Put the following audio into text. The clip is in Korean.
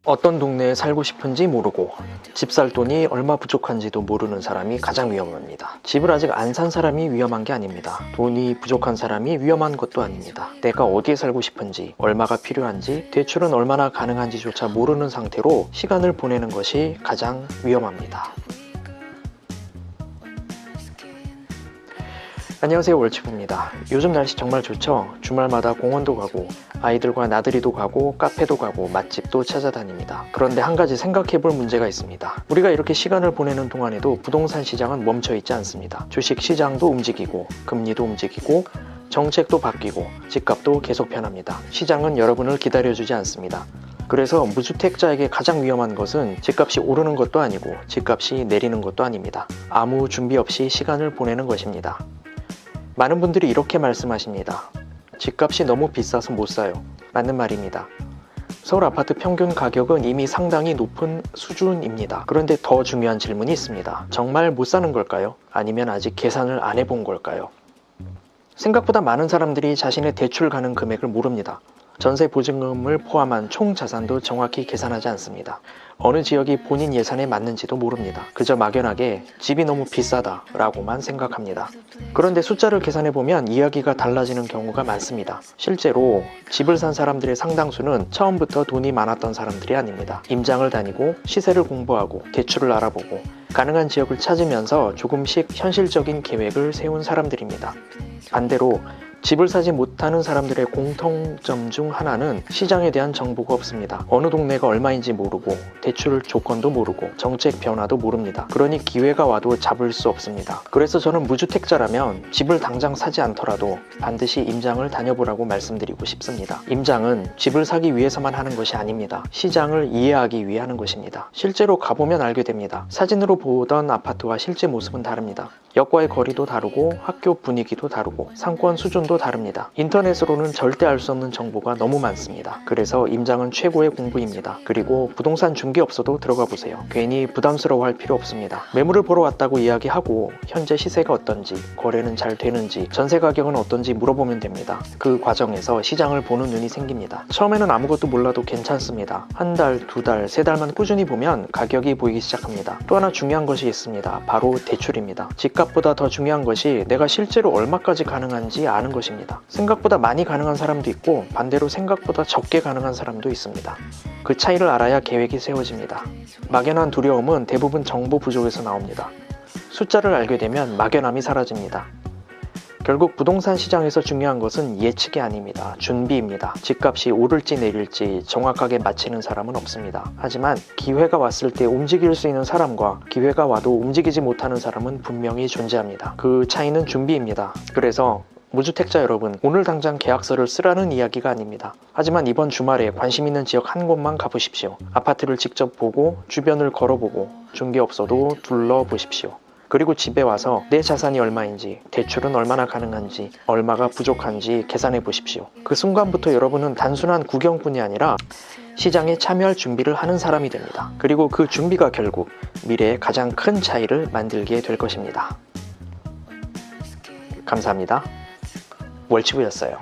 어떤 동네에 살고 싶은지 모르고 집 살 돈이 얼마 부족한지도 모르는 사람이 가장 위험합니다. 집을 아직 안 산 사람이 위험한 게 아닙니다. 돈이 부족한 사람이 위험한 것도 아닙니다. 내가 어디에 살고 싶은지, 얼마가 필요한지, 대출은 얼마나 가능한지조차 모르는 상태로 시간을 보내는 것이 가장 위험합니다. 안녕하세요, 월치부입니다. 요즘 날씨 정말 좋죠? 주말마다 공원도 가고 아이들과 나들이도 가고 카페도 가고 맛집도 찾아다닙니다. 그런데 한 가지 생각해볼 문제가 있습니다. 우리가 이렇게 시간을 보내는 동안에도 부동산 시장은 멈춰있지 않습니다. 주식 시장도 움직이고 금리도 움직이고 정책도 바뀌고 집값도 계속 변합니다. 시장은 여러분을 기다려주지 않습니다. 그래서 무주택자에게 가장 위험한 것은 집값이 오르는 것도 아니고 집값이 내리는 것도 아닙니다. 아무 준비 없이 시간을 보내는 것입니다. 많은 분들이 이렇게 말씀하십니다. 집값이 너무 비싸서 못 사요. 맞는 말입니다. 서울 아파트 평균 가격은 이미 상당히 높은 수준입니다. 그런데 더 중요한 질문이 있습니다. 정말 못 사는 걸까요? 아니면 아직 계산을 안 해본 걸까요? 생각보다 많은 사람들이 자신의 대출 가능 금액을 모릅니다. 전세 보증금을 포함한 총 자산도 정확히 계산하지 않습니다. 어느 지역이 본인 예산에 맞는지도 모릅니다. 그저 막연하게 집이 너무 비싸다 라고만 생각합니다. 그런데 숫자를 계산해보면 이야기가 달라지는 경우가 많습니다. 실제로 집을 산 사람들의 상당수는 처음부터 돈이 많았던 사람들이 아닙니다. 임장을 다니고 시세를 공부하고 대출을 알아보고 가능한 지역을 찾으면서 조금씩 현실적인 계획을 세운 사람들입니다. 반대로 집을 사지 못하는 사람들의 공통점 중 하나는 시장에 대한 정보가 없습니다. 어느 동네가 얼마인지 모르고 대출 조건도 모르고 정책 변화도 모릅니다. 그러니 기회가 와도 잡을 수 없습니다. 그래서 저는 무주택자라면 집을 당장 사지 않더라도 반드시 임장을 다녀보라고 말씀드리고 싶습니다. 임장은 집을 사기 위해서만 하는 것이 아닙니다. 시장을 이해하기 위해 하는 것입니다. 실제로 가보면 알게 됩니다. 사진으로 보던 아파트와 실제 모습은 다릅니다. 역과의 거리도 다르고 학교 분위기도 다르고 상권 수준도 다릅니다. 인터넷으로는 절대 알 수 없는 정보가 너무 많습니다. 그래서 임장은 최고의 공부입니다. 그리고 부동산 중개업소도 들어가 보세요. 괜히 부담스러워할 필요 없습니다. 매물을 보러 왔다고 이야기하고 현재 시세가 어떤지, 거래는 잘 되는지, 전세 가격은 어떤지 물어보면 됩니다. 그 과정에서 시장을 보는 눈이 생깁니다. 처음에는 아무것도 몰라도 괜찮습니다. 한 달, 두 달, 세 달만 꾸준히 보면 가격이 보이기 시작합니다. 또 하나 중요한 것이 있습니다. 바로 대출입니다. 집값보다 더 중요한 것이 내가 실제로 얼마까지 가능한지 아는 것입니다. 생각보다 많이 가능한 사람도 있고 반대로 생각보다 적게 가능한 사람도 있습니다. 그 차이를 알아야 계획이 세워집니다. 막연한 두려움은 대부분 정보 부족에서 나옵니다. 숫자를 알게 되면 막연함이 사라집니다. 결국 부동산 시장에서 중요한 것은 예측이 아닙니다. 준비입니다. 집값이 오를지 내릴지 정확하게 맞히는 사람은 없습니다. 하지만 기회가 왔을 때 움직일 수 있는 사람과 기회가 와도 움직이지 못하는 사람은 분명히 존재합니다. 그 차이는 준비입니다. 그래서 무주택자 여러분, 오늘 당장 계약서를 쓰라는 이야기가 아닙니다. 하지만 이번 주말에 관심 있는 지역 한 곳만 가보십시오. 아파트를 직접 보고 주변을 걸어보고 중개업소도 둘러보십시오. 그리고 집에 와서 내 자산이 얼마인지, 대출은 얼마나 가능한지, 얼마가 부족한지 계산해 보십시오. 그 순간부터 여러분은 단순한 구경꾼이 아니라 시장에 참여할 준비를 하는 사람이 됩니다. 그리고 그 준비가 결국 미래에 가장 큰 차이를 만들게 될 것입니다. 감사합니다. 월치부였어요.